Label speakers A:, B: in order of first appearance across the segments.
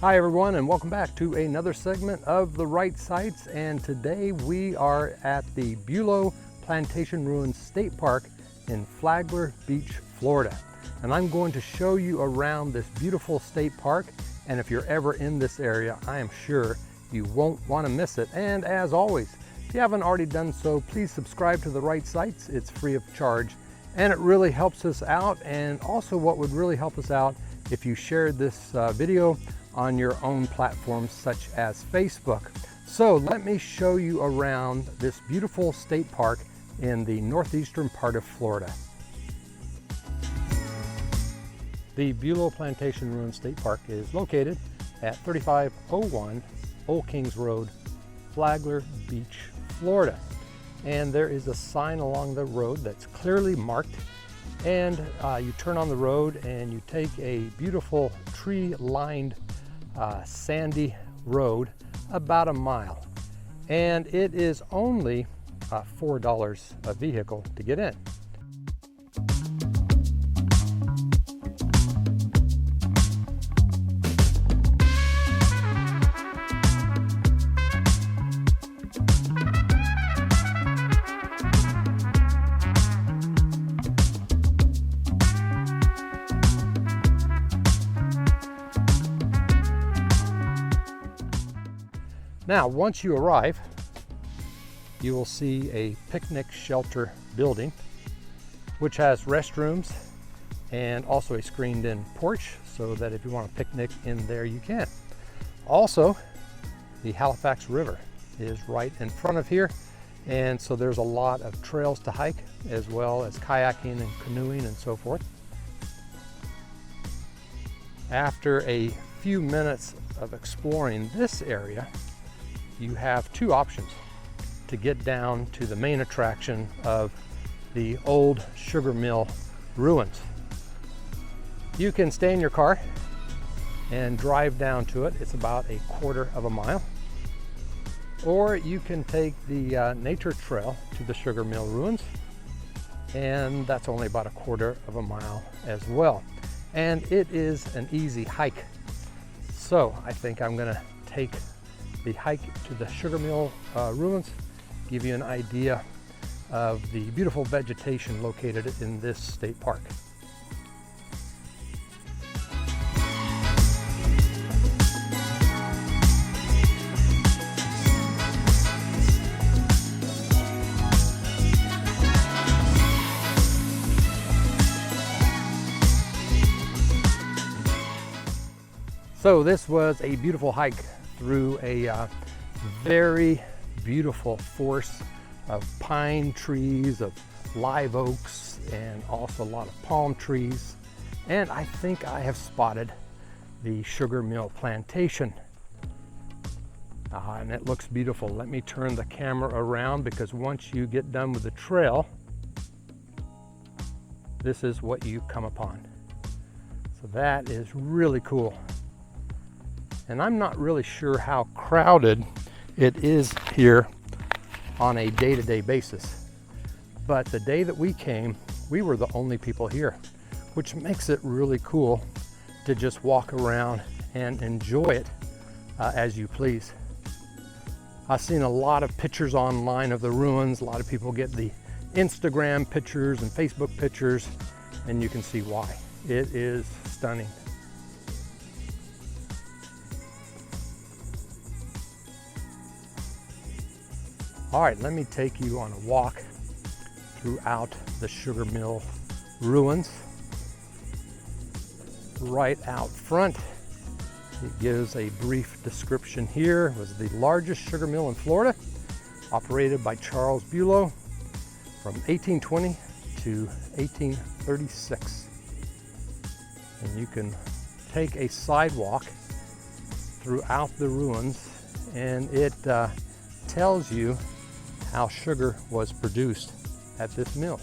A: Hi everyone, and welcome back to another segment of the WrightSights. And today we are at the Bulow Plantation Ruins State Park in Flagler Beach, Florida. And I'm going to show you around this beautiful state park. And if you're ever in this area, I am sure you won't want to miss it. And as always, if you haven't already done so, please subscribe to the WrightSights. It's free of charge and it really helps us out. And also what would really help us out if you shared this video on your own platforms such as Facebook. So let me show you around this beautiful state park in the northeastern part of Florida. The Bulow Plantation Ruins State Park is located at 3501 Old Kings Road, Flagler Beach, Florida. And there is a sign along the road that's clearly marked, and you turn on the road and you take a beautiful tree-lined sandy road about a mile, and it is only $4 a vehicle to get in. Now, once you arrive, you will see a picnic shelter building, which has restrooms and also a screened-in porch so that if you want to picnic in there, you can. Also, the Halifax River is right in front of here, and so there's a lot of trails to hike, as well as kayaking and canoeing and so forth. After a few minutes of exploring this area, you have two options to get down to the main attraction of the old sugar mill ruins. You can stay in your car and drive down to it. It's about a quarter of a mile. Or you can take the nature trail to the sugar mill ruins, and that's only about a quarter of a mile as well. And it is an easy hike. So I think I'm gonna take the hike to the sugar mill ruins, give you an idea of the beautiful vegetation located in this state park. So this was a beautiful hike through a very beautiful forest of pine trees, of live oaks, and also a lot of palm trees. And I think I have spotted the sugar mill plantation. And it looks beautiful. Let me turn the camera around, because once you get done with the trail, this is what you come upon. So that is really cool. And I'm not really sure how crowded it is here on a day-to-day basis. But the day that we came, we were the only people here, which makes it really cool to just walk around and enjoy it as you please. I've seen a lot of pictures online of the ruins. A lot of people get the Instagram pictures and Facebook pictures, and you can see why. It is stunning. All right, let me take you on a walk throughout the sugar mill ruins. Right out front, it gives a brief description here. It was the largest sugar mill in Florida, operated by Charles Bulow from 1820 to 1836. And you can take a sidewalk throughout the ruins, and it tells you how sugar was produced at this mill.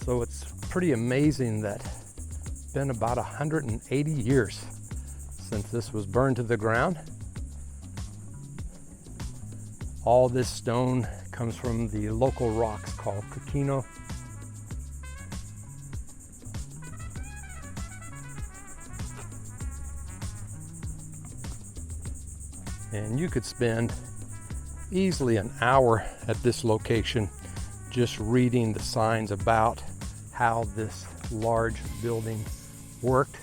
A: So it's pretty amazing that it's been about 180 years since this was burned to the ground. All this stone comes from the local rocks called coquino. And you could spend easily an hour at this location just reading the signs about how this large building worked.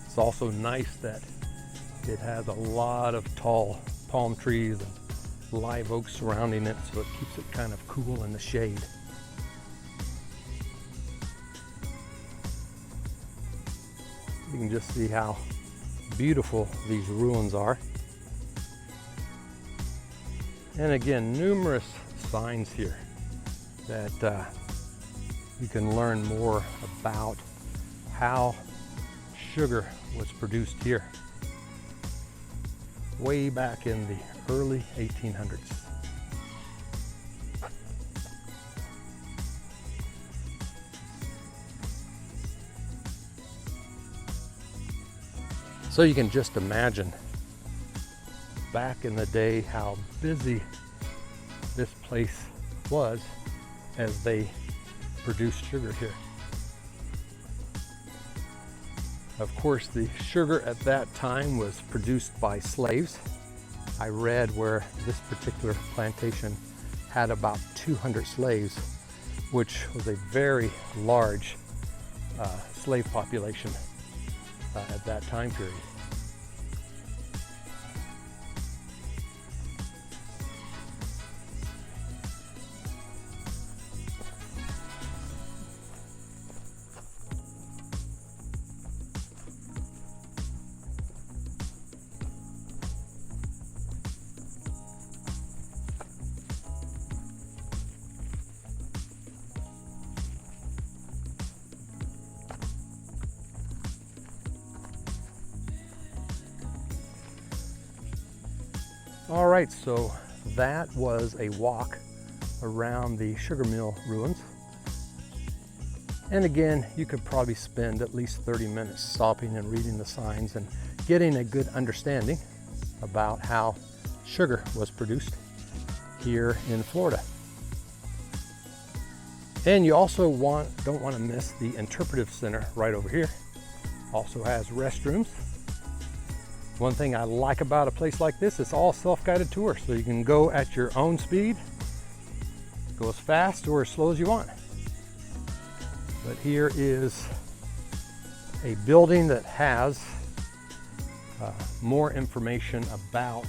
A: It's also nice that it has a lot of tall palm trees and live oaks surrounding it, so it keeps it kind of cool in the shade. You can just see how beautiful these ruins are. And again, numerous signs here that you can learn more about how sugar was produced here way back in the early 1800s. So you can just imagine back in the day how busy this place was as they produced sugar here. Of course, the sugar at that time was produced by slaves. I read where this particular plantation had about 200 slaves, which was a very large slave population at that time period. All right, so that was a walk around the sugar mill ruins. And again, you could probably spend at least 30 minutes stopping and reading the signs and getting a good understanding about how sugar was produced here in Florida. And you also don't want to miss the Interpretive Center right over here. Also has restrooms. One thing I like about a place like this, it's all self-guided tours, so you can go at your own speed, go as fast or as slow as you want. But here is a building that has more information about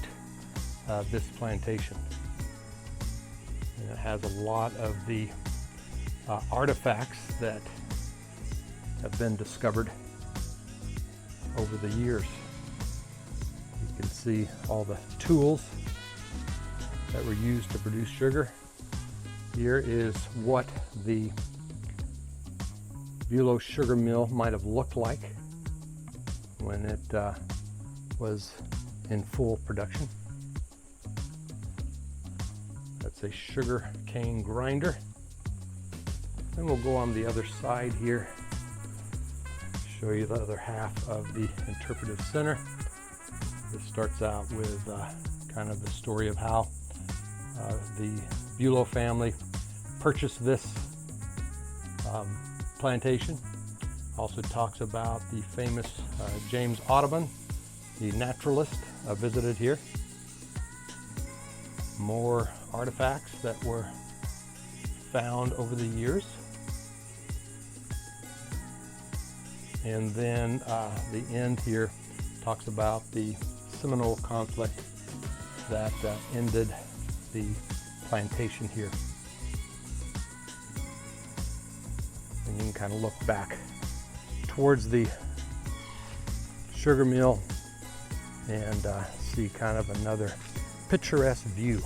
A: this plantation. And it has a lot of the artifacts that have been discovered over the years. You can see all the tools that were used to produce sugar. Here is what the Bulow sugar mill might have looked like when it was in full production. That's a sugar cane grinder. Then we'll go on the other side here, show you the other half of the Interpretive Center. This starts out with kind of the story of how the Bulow family purchased this plantation. Also talks about the famous James Audubon, the naturalist, visited here. More artifacts that were found over the years. And then the end here talks about the Seminole conflict that ended the plantation here. And you can kind of look back towards the sugar mill and see kind of another picturesque view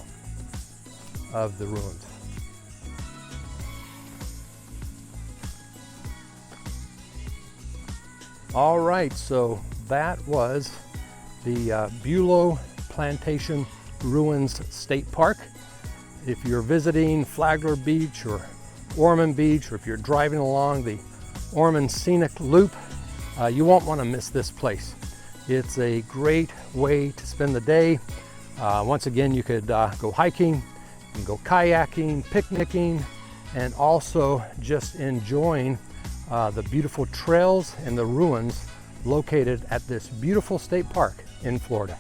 A: of the ruins. All right, so that was the Bulow Plantation Ruins State Park. If you're visiting Flagler Beach or Ormond Beach, or if you're driving along the Ormond Scenic Loop. You won't want to miss this place. It's a great way to spend the day. Once again, you could go hiking, you can go kayaking, picnicking, and also just enjoying the beautiful trails and the ruins located at this beautiful state park in Florida.